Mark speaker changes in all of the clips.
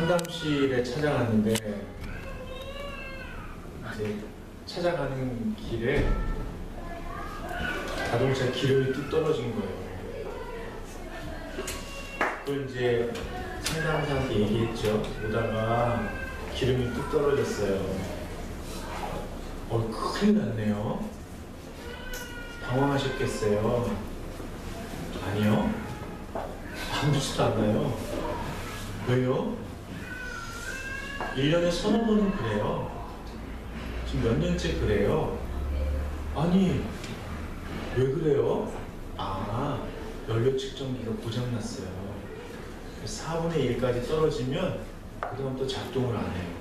Speaker 1: 상담실에 찾아갔는데 이제 찾아가는 길에 자동차 기름이 뚝 떨어진 거예요. 그걸 이제 상담사한테 얘기했죠. 오다가 기름이 뚝 떨어졌어요. 큰일 났네요. 당황하셨겠어요. 아니요. 아무렇지도 않아요. 왜요? 1년에 서너 번은 그래요. 지금 몇 년째 그래요. 아니, 왜 그래요? 연료 측정기가 고장났어요. 4분의 1까지 떨어지면 그 다음 또 작동을 안 해요.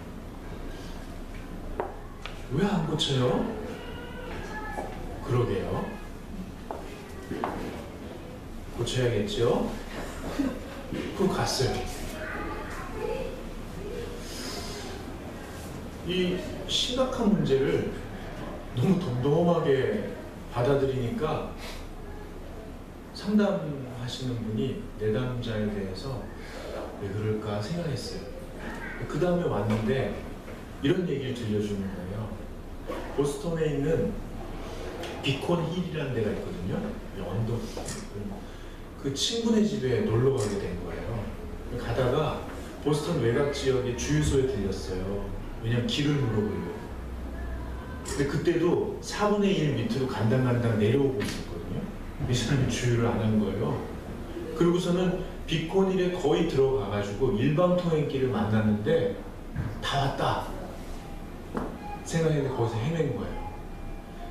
Speaker 1: 왜 안 고쳐요? 그러게요. 고쳐야겠죠? 그럼 갔어요. 이 심각한 문제를 너무 덤덤하게 받아들이니까 상담하시는 분이 내담자에 대해서 왜 그럴까 생각했어요. 그 다음에 왔는데 이런 얘기를 들려주는 거예요. 보스턴에 있는 비콘 힐이라는 데가 있거든요. 언덕. 그 친구네 집에 놀러 가게 된 거예요. 가다가 보스턴 외곽 지역의 주유소에 들렸어요. 왜냐면 길을 물어보려고. 근데 그때도 4분의 1 밑으로 간당간당 내려오고 있었거든요. 이 사람이 주유를 안 한 거예요. 그리고서는 비콘힐에 거의 들어가가지고 일방통행길을 만났는데 다 왔다 생각했는데 거기서 헤맨 거예요.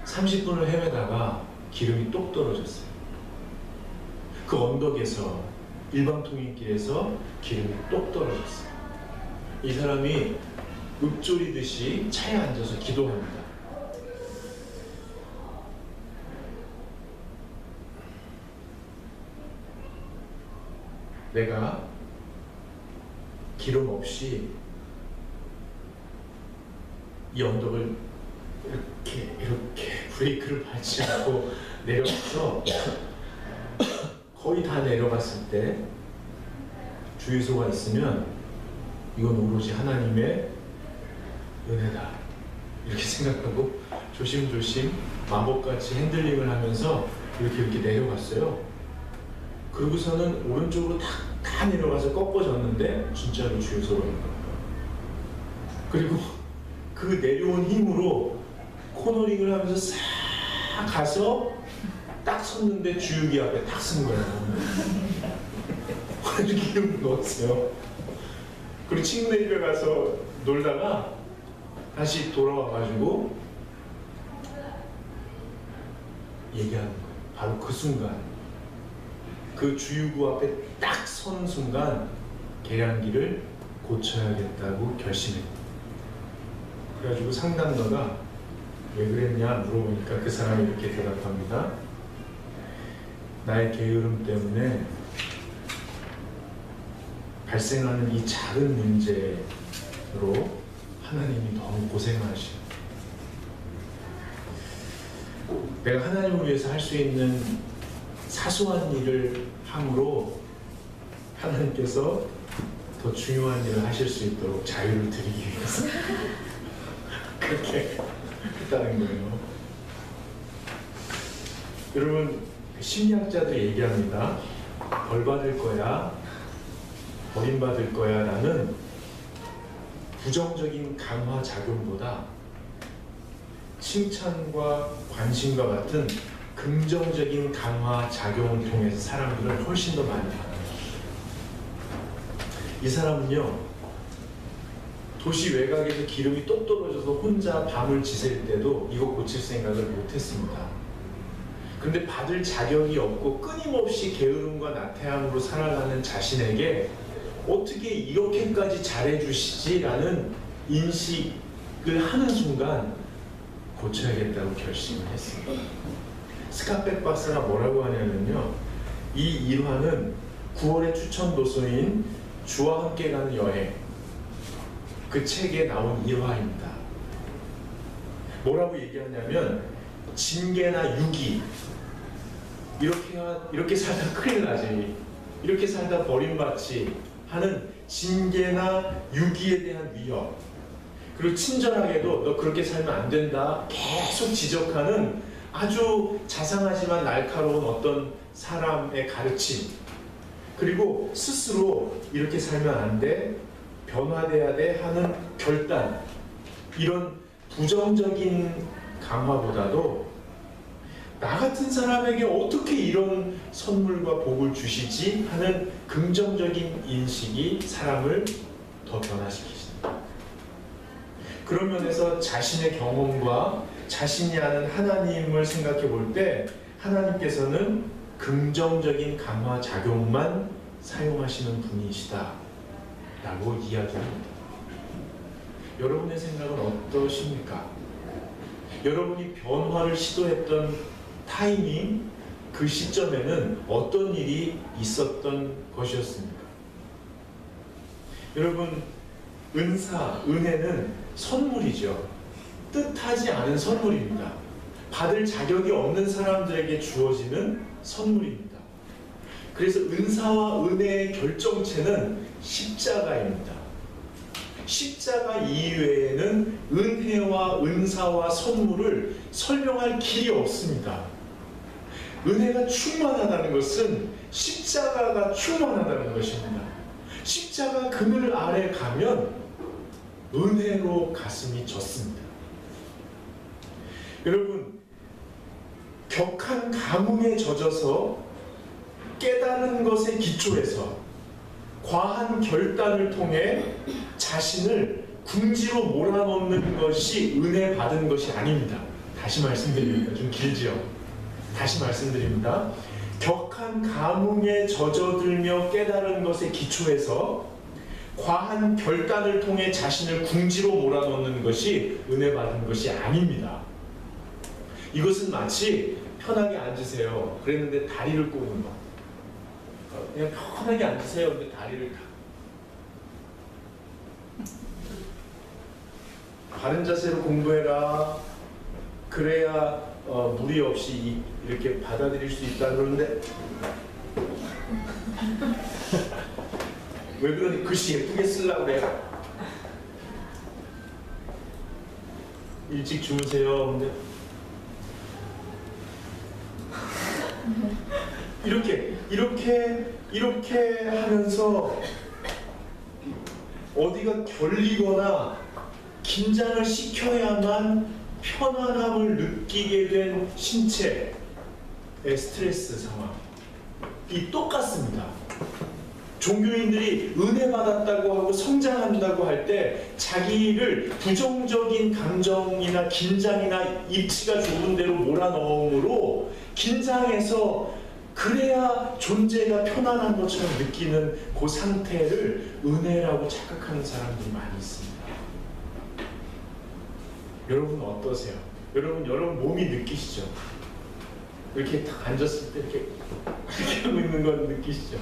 Speaker 1: 30분을 헤매다가 기름이 똑 떨어졌어요. 그 언덕에서 일방통행길에서 기름이 똑 떨어졌어요. 이 사람이 읊조리듯이 차에 앉아서 기도합니다. 내가 기름 없이 이 언덕을 이렇게 브레이크를 밟지 않고 내려가서 거의 다 내려갔을 때 주유소가 있으면 이건 오로지 하나님의 은혜다 이렇게 생각하고 조심조심 마법같이 핸들링을 하면서 이렇게 내려갔어요. 그러고서는 오른쪽으로 다 내려가서 꺾어졌는데 진짜로 주유소로 간 거예요. 그리고 그 내려온 힘으로 코너링을 하면서 싹 가서 딱 섰는데 주유기 앞에 딱 쓴 거예요. 이렇게 기름을 넣었어요. 그리고 친구네 집에 가서 놀다가 다시 돌아와가지고 얘기하는 거예요. 바로 그 순간 그 주유구 앞에 딱 선 순간 계량기를 고쳐야겠다고 결심했다. 그래가지고 상담가가 왜 그랬냐 물어보니까 그 사람이 이렇게 대답합니다. 나의 게으름 때문에 발생하는 이 작은 문제로 하나님이 너무 고생하시고 내가 하나님을 위해서 할 수 있는 사소한 일을 함으로 하나님께서 더 중요한 일을 하실 수 있도록 자유를 드리기 위해서 그렇게 했다는 거예요. 여러분 심리학자들이 얘기합니다. 벌 받을 거야, 버림받을 거야 라는 부정적인 강화 작용보다 칭찬과 관심과 같은 긍정적인 강화 작용을 통해서 사람들을 훨씬 더 많이 받아요. 이 사람은요, 도시 외곽에서 기름이 똑 떨어져서 혼자 밤을 지샐 때도 이거 고칠 생각을 못했습니다. 근데 받을 자격이 없고 끊임없이 게으름과 나태함으로 살아가는 자신에게 어떻게 이렇게까지 잘해주시지라는 인식을 하는 순간 고쳐야겠다고 결심을 했습니다. 스캇백 박사가 뭐라고 하냐면요, 이 일화는 9월의 추천 도서인 주와 함께 가는 여행 그 책에 나온 일화입니다. 뭐라고 얘기하냐면 징계나 유기 이렇게 살다 큰일 나지, 이렇게 살다 버림받지 하는 징계나 유기에 대한 위협, 그리고 친절하게도 너 그렇게 살면 안 된다 계속 지적하는 아주 자상하지만 날카로운 어떤 사람의 가르침, 그리고 스스로 이렇게 살면 안 돼, 변화돼야 돼 하는 결단, 이런 부정적인 강화보다도 나 같은 사람에게 어떻게 이런 선물과 복을 주시지 하는 긍정적인 인식이 사람을 더 변화시키십니다. 그런 면에서 자신의 경험과 자신이 아는 하나님을 생각해 볼 때 하나님께서는 긍정적인 강화 작용만 사용하시는 분이시다 라고 이야기합니다. 여러분의 생각은 어떠십니까? 여러분이 변화를 시도했던 타이밍, 그 시점에는 어떤 일이 있었던 것이었습니까? 여러분, 은사, 은혜는 선물이죠. 뜻하지 않은 선물입니다. 받을 자격이 없는 사람들에게 주어지는 선물입니다. 그래서 은사와 은혜의 결정체는 십자가입니다. 십자가 이외에는 은혜와 은사와 선물을 설명할 길이 없습니다. 은혜가 충만하다는 것은 십자가가 충만하다는 것입니다. 십자가 그늘 아래 가면 은혜로 가슴이 젖습니다. 여러분, 격한 감흥에 젖어서 깨달은 것에 기초해서 과한 결단을 통해 자신을 궁지로 몰아넣는 것이 은혜 받은 것이 아닙니다. 다시 말씀드립니다. 좀 길지요? 다시 말씀드립니다. 격한 감흥에 젖어들며 깨달은 것에 기초해서 과한 결단을 통해 자신을 궁지로 몰아넣는 것이 은혜 받은 것이 아닙니다. 이것은 마치 편하게 앉으세요. 그랬는데 다리를 꼬는 것. 그냥 편하게 앉으세요. 근데 다리를 바른 자세로 공부해라. 그래야 무리 없이 이렇게 받아들일 수 있다 그러는데 왜 그러니? 글씨 예쁘게 쓰려고 그래요. 일찍 주무세요. 근데 이렇게 하면서 어디가 결리거나 긴장을 시켜야만 편안함을 느끼게 된 신체의 스트레스 상황이 똑같습니다. 종교인들이 은혜 받았다고 하고 성장한다고 할 때 자기를 부정적인 감정이나 긴장이나 입지가 좁은 데로 몰아넣음으로 긴장해서 그래야 존재가 편안한 것처럼 느끼는 그 상태를 은혜라고 착각하는 사람들이 많이 있습니다. 여러분 어떠세요? 여러분 몸이 느끼시죠? 이렇게 딱 앉았을 때 이렇게 하고 있는 건 느끼시죠?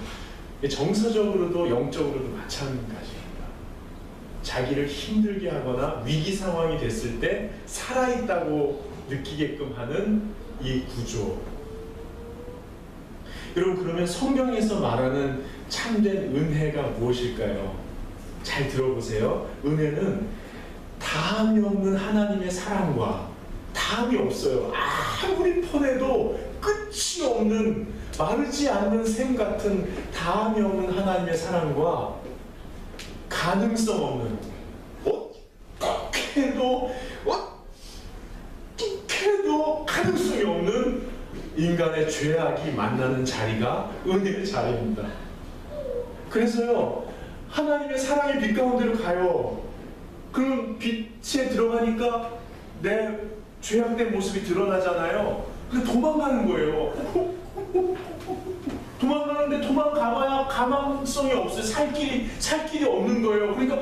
Speaker 1: 정서적으로도 영적으로도 마찬가지입니다. 자기를 힘들게 하거나 위기 상황이 됐을 때 살아있다고 느끼게끔 하는 이 구조. 여러분, 그러면 성경에서 말하는 참된 은혜가 무엇일까요? 잘 들어보세요. 은혜는 다함이 없는 하나님의 사랑과, 다함이 없어요. 아무리 퍼내도 끝이 없는, 마르지 않는 샘 같은 다함이 없는 하나님의 사랑과 가능성 없는, 어떻게도 가능성이 없는 인간의 죄악이 만나는 자리가 은혜의 자리입니다. 그래서요, 하나님의 사랑의 빛 가운데로 가요. 그럼 빛에 들어가니까 내 죄악된 모습이 드러나잖아요. 그래서 도망가는 거예요. 도망가는데 도망가봐야 가망성이 없어요. 살 길이 없는 거예요. 그러니까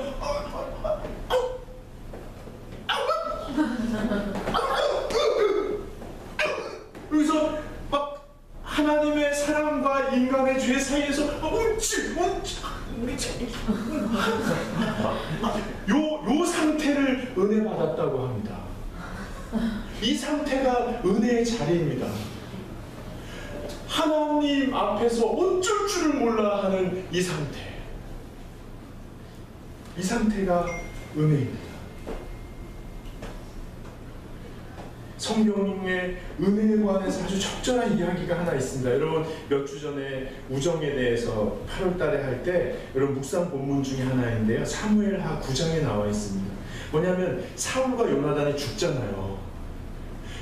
Speaker 1: 여기서 막 하나님의 사랑과 인간의 죄 사이에서 요 상태를 은혜 받았다고 합니다. 이 상태가 은혜의 자리입니다. 하나님 앞에서 어쩔 줄을 몰라 하는 이 상태. 이 상태가 은혜입니다. 성경의 은혜에 관해서 아주 적절한 이야기가 하나 있습니다. 여러분 몇 주 전에 우정에 대해서 8월 달에 할 때 여러분 묵상 본문 중에 하나인데요. 사무엘하 9장에 나와 있습니다. 뭐냐면 사울과 요나단이 죽잖아요.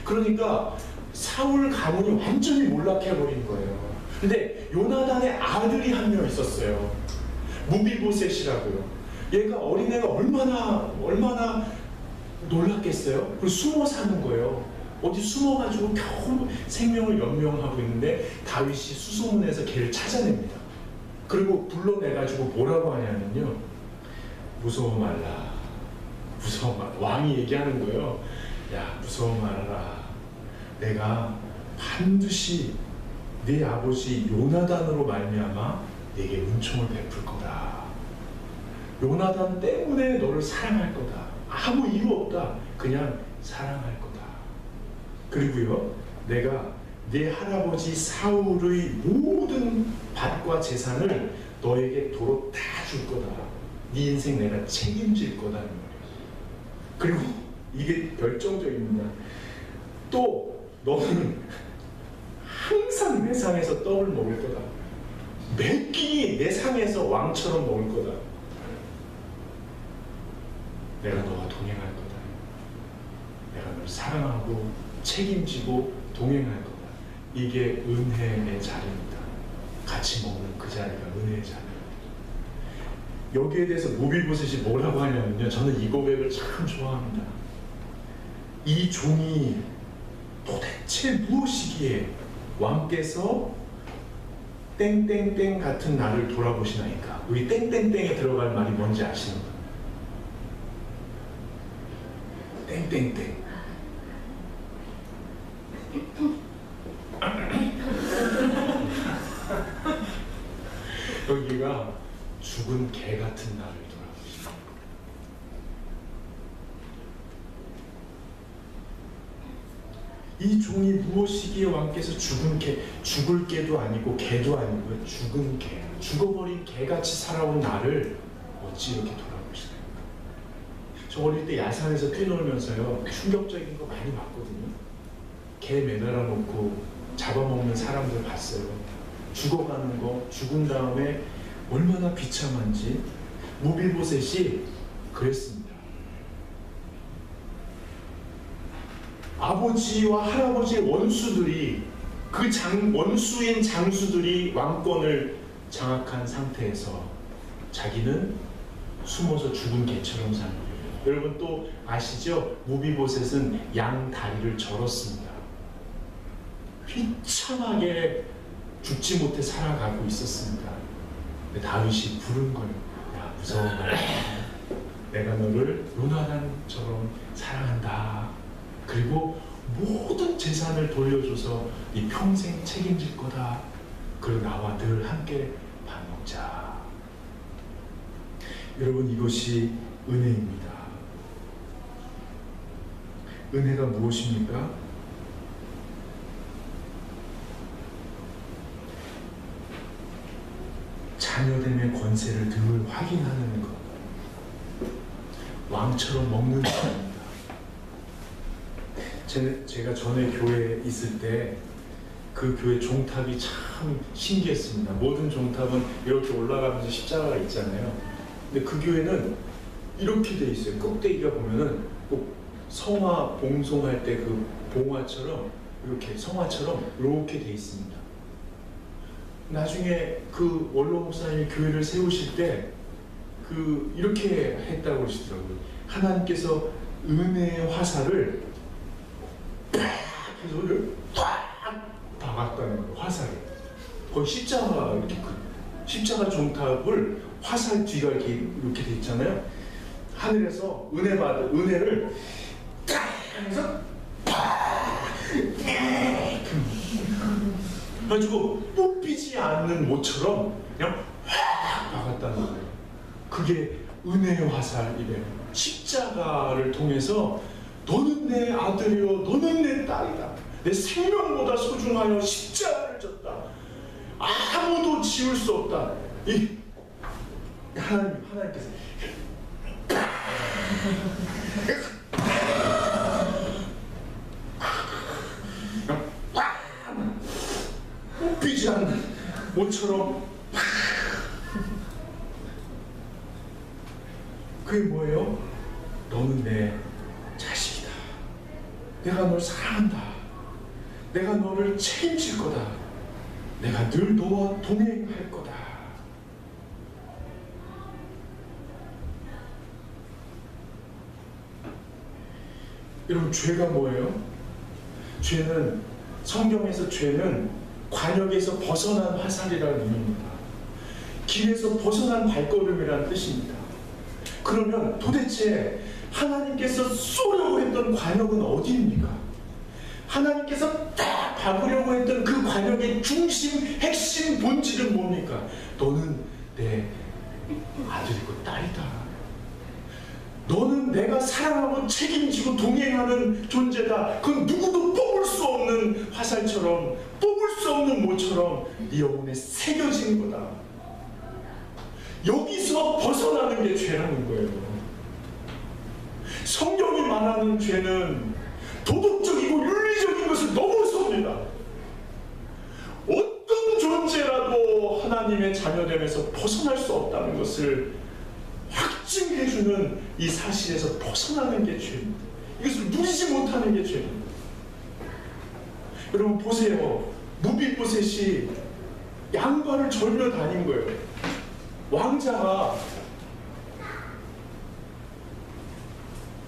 Speaker 1: 그러니까 사울 가문이 완전히 몰락해버린 거예요. 근데 요나단의 아들이 한 명 있었어요. 무비보셋이라고요. 얘가 어린애가 얼마나 놀랐겠어요? 그리고 숨어 사는 거예요. 어디 숨어가지고 겨우 생명을 연명하고 있는데 다윗이 수소문해서 걔를 찾아냅니다. 그리고 불러내가지고 뭐라고 하냐면요. 무서워 말라. 무서워 말라. 왕이 얘기하는 거예요. 야, 무서워 말아라. 내가 반드시 네 아버지 요나단으로 말미암아 네게 은총을 베풀 거다. 요나단 때문에 너를 사랑할 거다. 아무 이유 없다. 그냥 사랑할 거다. 그리고요, 내가 네 할아버지 사울의 모든 밭과 재산을 너에게 도로 다 줄 거다. 네 인생 내가 책임질 거다는 말이에요. 그리고 이게 결정적입니다. 또 너는 항상 내 상에서 떡을 먹을 거다. 매 끼니 내 상에서 왕처럼 먹을 거다. 내가 너와 동행할 거다. 내가 널 사랑하고 책임지고 동행할 거다. 이게 은혜의 자리입니다. 같이 먹는 그 자리가 은혜의 자리입니다. 여기에 대해서 무비보셋이 뭐라고 하냐면요. 저는 이 고백을 참 좋아합니다. 이 종이 도대체 무엇이기에 왕께서 땡땡땡 같은 나를 돌아보시나이까. 우리 땡땡땡에 들어갈 말이 뭔지 아시는 분? 땡땡땡. 여기가 죽은 개 같은 나를 돌아보시나. 이 종이 무엇이기에 왕께서 죽은 개, 죽을 개도 아니고 개도 아니고 죽은 개, 죽어버린 개같이 살아온 나를 어찌 이렇게 돌아보시나요? 저 어릴 때 야산에서 뛰놀면서요 충격적인 거 많이 봤거든요. 개 매달아 놓고 잡아먹는 사람들 봤어요. 죽어가는 거, 죽은 다음에 얼마나 비참한지. 무비보셋이 그랬습니다. 아버지와 할아버지의 원수들이 원수인 장수들이 왕권을 장악한 상태에서 자기는 숨어서 죽은 개처럼 사는 거예요. 여러분 또 아시죠? 무비보셋은 양 다리를 절었습니다. 비참하게 죽지 못해 살아가고 있었습니다. 다윗이 부른 거예요. 야, 무서워 말라. 내가 너를 요나단처럼 사랑한다. 그리고 모든 재산을 돌려줘서 네 평생 책임질 거다. 그리고 나와 늘 함께 밥 먹자. 여러분 이것이 은혜입니다. 은혜가 무엇입니까? 자녀됨의 권세를 늘 확인하는 것. 왕처럼 먹는 것입니다. 제가 전에 교회에 있을 때 그 교회 종탑이 참 신기했습니다. 모든 종탑은 이렇게 올라가면서 십자가가 있잖아요. 근데 그 교회는 이렇게 돼 있어요. 꼭대기가 보면은 꼭 성화 봉송할 때 그 봉화처럼 이렇게 성화처럼 이렇게 돼 있습니다. 나중에 그 원로 목사님이 교회를 세우실 때 이렇게 했다고 그러시더라고요. 하나님께서 은혜의 화살을 팍 해서 팍 박았다는 거예요. 화살을. 거의 십자가 이렇게 십자가 종탑을 화살 뒤가 이렇게 돼 있잖아요. 하늘에서 은혜를 딱 해서 팍 그래가지고 뽑히지 않는 모처럼 그냥 확 박았다는 거예요. 그게 은혜의 화살이래요. 십자가를 통해서 너는 내 아들이요 너는 내 딸이다. 내 생명보다 소중하여 십자가를 졌다. 아무도 지울 수 없다. 하나님께서 뽑히지 않는 모처럼. 그게 뭐예요? 너는 내 자식이다. 내가 널 사랑한다. 내가 너를 책임질 거다. 내가 늘 너와 동행할 거다. 여러분, 죄가 뭐예요? 죄는, 성경에서 죄는 관역에서 벗어난 화살이라는 의미입니다. 길에서 벗어난 발걸음이라는 뜻입니다. 그러면 도대체 하나님께서 쏘려고 했던 관역은 어디입니까? 하나님께서 딱 박으려고 했던 그 관역의 중심, 핵심, 본질은 뭡니까? 너는 내 아들이고 딸이다. 너는 내가 사랑하고 책임지고 동행하는 존재다. 그건 누구도 뽑을 수 없는 화살처럼, 뽑을 수 없는 모처럼 네 영혼에 새겨진 거다. 여기서 벗어나는 게 죄라는 거예요. 성경이 말하는 죄는 도덕적이고 윤리적인 것을 넘어섭니다. 어떤 존재라도 하나님의 자녀됨에서 벗어날 수 없다는 것을 확증해주는 이 사실에서 벗어나는 게 죄입니다. 이것을 누리지 못하는 게 죄입니다. 여러분 보세요. 무비보셋이 양발을 절며 다닌 거예요. 왕자가,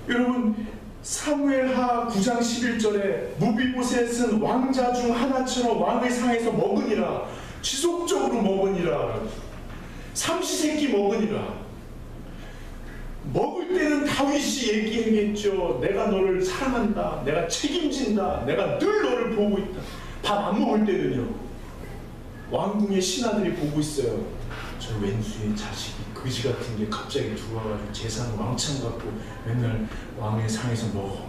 Speaker 1: 여러분 사무엘하 9장 11절에 무비보셋은 왕자 중 하나처럼 왕의 상에서 먹으니라, 지속적으로 먹으니라, 삼시세끼 먹으니라. 먹을 때는 다윗이 얘기했겠죠. 내가 너를 사랑한다, 내가 책임진다, 내가 늘 너를 보고 있다. 밥 안 먹을 때는요, 왕궁의 신하들이 보고 있어요. 저 왼수의 자식이 거지 같은 게 갑자기 들어와가지고 재산 왕창 갖고 맨날 왕의 상에서 먹어.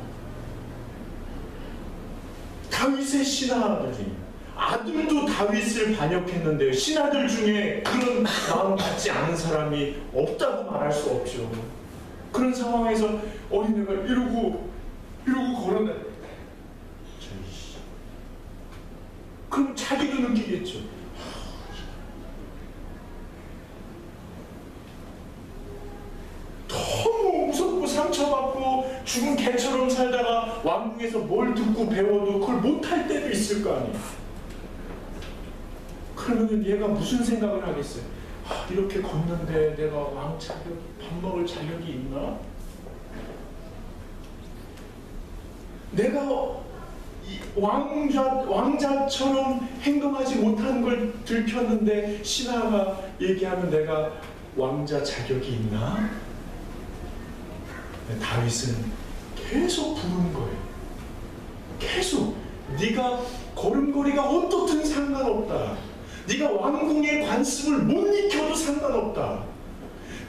Speaker 1: 다윗의 신하들이, 아들도 다윗을 반역했는데요, 신하들 중에 그런 마음 갖지 않은 사람이 없다고 말할 수 없죠. 그런 상황에서 어린애가 이러고 걸어내. 그럼 자기도 느끼겠죠. 너무 무섭고 상처받고 죽은 개처럼 살다가 왕궁에서 뭘 듣고 배워도 그걸 못할 때도 있을 거 아니에요. 그러면 얘가 무슨 생각을 하겠어요? 이렇게 걷는데 내가 왕 자격, 밥 먹을 자격이 있나? 내가 왕자처럼 행동하지 못한 걸 들켰는데 신하가 얘기하면 내가 왕자 자격이 있나? 다윗은 계속 부르는 거예요. 계속. 네가 걸음걸이가 어떻든 상관없다. 네가 왕궁의 관습을 못 익혀도 상관없다.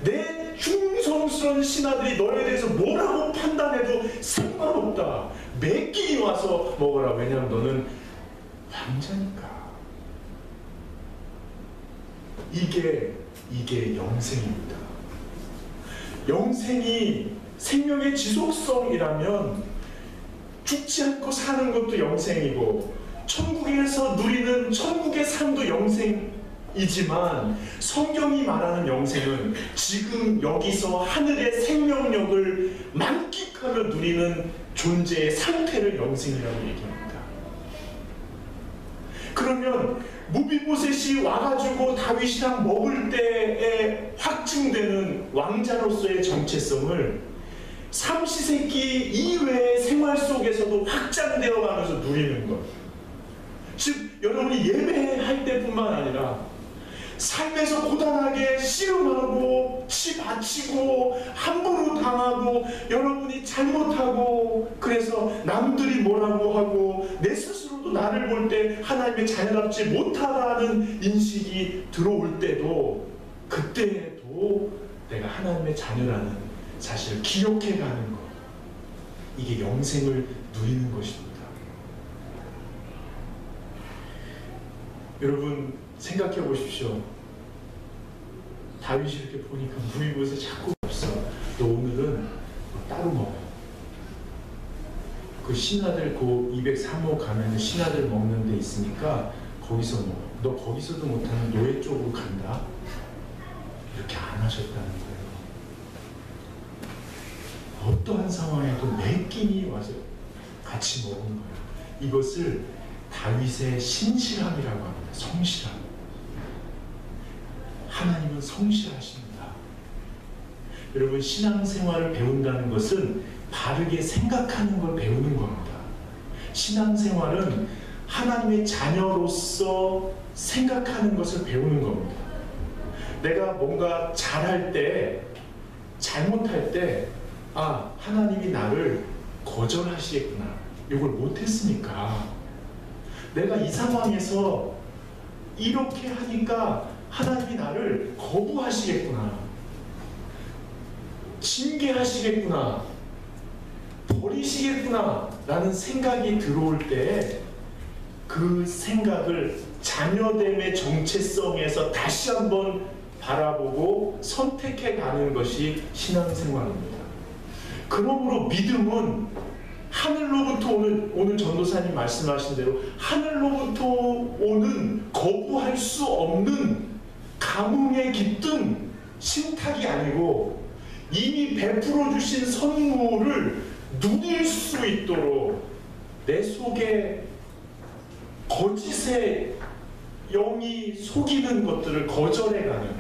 Speaker 1: 내 충성스러운 신하들이 너에 대해서 뭐라고 판단해도 상관없다. 매끼리 와서 먹어라. 왜냐하면 너는 왕자니까. 이게 영생입니다. 영생이 생명의 지속성이라면 죽지 않고 사는 것도 영생이고, 천국에서 누리는 천국의 삶도 영생이지만, 성경이 말하는 영생은 지금 여기서 하늘의 생명력을 만끽하며 누리는 존재의 상태를 영생이라고 얘기합니다. 그러면 무비보셋이 와가지고 다윗이랑 먹을 때에 확증되는 왕자로서의 정체성을 삼시세끼 이외의 생활 속에서도 확장되어 가면서 누리는 것. 즉 여러분이 예배할 때뿐만 아니라 삶에서 고단하게 씨름하고 치 바치고 함부로 당하고 여러분이 잘못하고 그래서 남들이 뭐라고 하고 내 스스로도 나를 볼 때 하나님의 자녀답지 못하다는 인식이 들어올 때도, 그때에도 내가 하나님의 자녀라는 사실을 기억해가는 것, 이게 영생을 누리는 것입니다. 여러분 생각해 보십시오. 다윗이 이렇게 보니까 무비보셋 자꾸 없어. 너 오늘은 따로 먹어요. 그 신하들 그 203호 가면 신하들 먹는 데 있으니까 거기서 먹어. 너 거기서도 못하는 노예 쪽으로 간다? 이렇게 안 하셨다는 거예요. 어떠한 상황에도 매 끼니 와서 같이 먹은 거예요. 이것을 다윗의 신실함이라고 합니다. 성실함. 하나님은 성실하십니다. 여러분, 신앙생활을 배운다는 것은 바르게 생각하는 걸 배우는 겁니다. 신앙생활은 하나님의 자녀로서 생각하는 것을 배우는 겁니다. 내가 뭔가 잘할 때, 잘못할 때, 아, 하나님이 나를 거절하시겠구나. 이걸 못했으니까. 내가 이 상황에서 이렇게 하니까 하나님이 나를 거부하시겠구나. 징계하시겠구나. 버리시겠구나. 라는 생각이 들어올 때 그 생각을 자녀됨의 정체성에서 다시 한번 바라보고 선택해 가는 것이 신앙생활입니다. 그러므로 믿음은 하늘로부터 오는, 오늘 전도사님 말씀하신 대로 하늘로부터 오는 거부할 수 없는 감흥에 깃든 신탁이 아니고 이미 베풀어 주신 선물을 누릴 수 있도록 내 속에 거짓의 영이 속이는 것들을 거절해가는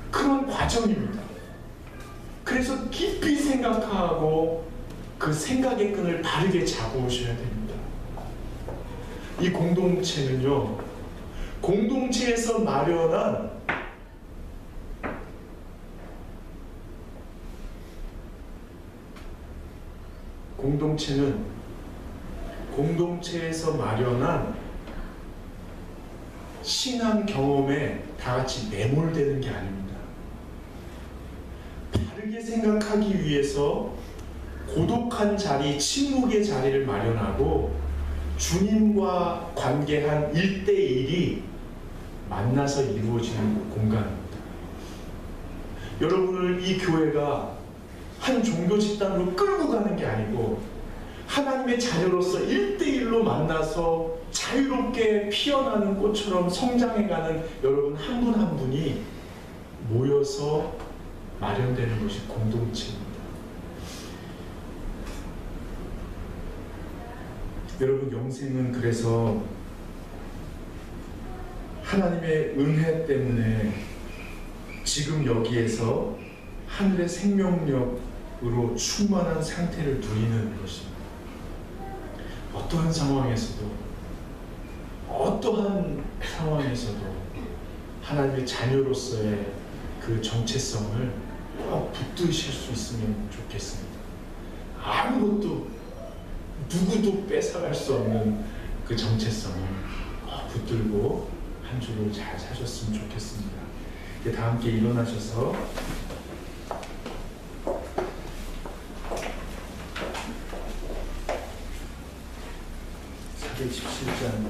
Speaker 1: 그런 과정입니다. 그래서 깊이 생각하고 그 생각의 끈을 바르게 잡으셔야 됩니다. 이 공동체는요, 공동체에서 마련한 공동체에서 마련한 신앙 경험에 다 같이 매몰되는 게 아닙니다. 바르게 생각하기 위해서 고독한 자리, 침묵의 자리를 마련하고 주님과 관계한 1대1이 만나서 이루어지는 공간입니다. 여러분을 이 교회가 한 종교 집단으로 끌고 가는 게 아니고 하나님의 자녀로서 1대1로 만나서 자유롭게 피어나는 꽃처럼 성장해가는 여러분 한 분 한 분이 모여서 마련되는 것이 공동체입니다. 여러분, 영생은 그래서 하나님의 은혜 때문에 지금 여기에서 하늘의 생명력으로 충만한 상태를 누리는 것입니다. 어떠한 상황에서도 하나님의 자녀로서의 그 정체성을 꼭 붙드실 수 있으면 좋겠습니다. 아무것도 누구도 뺏어갈 수 없는 그 정체성을 꼭 붙들고 한 주를 잘 사셨으면 좋겠습니다. 다 함께 일어나셔서 417장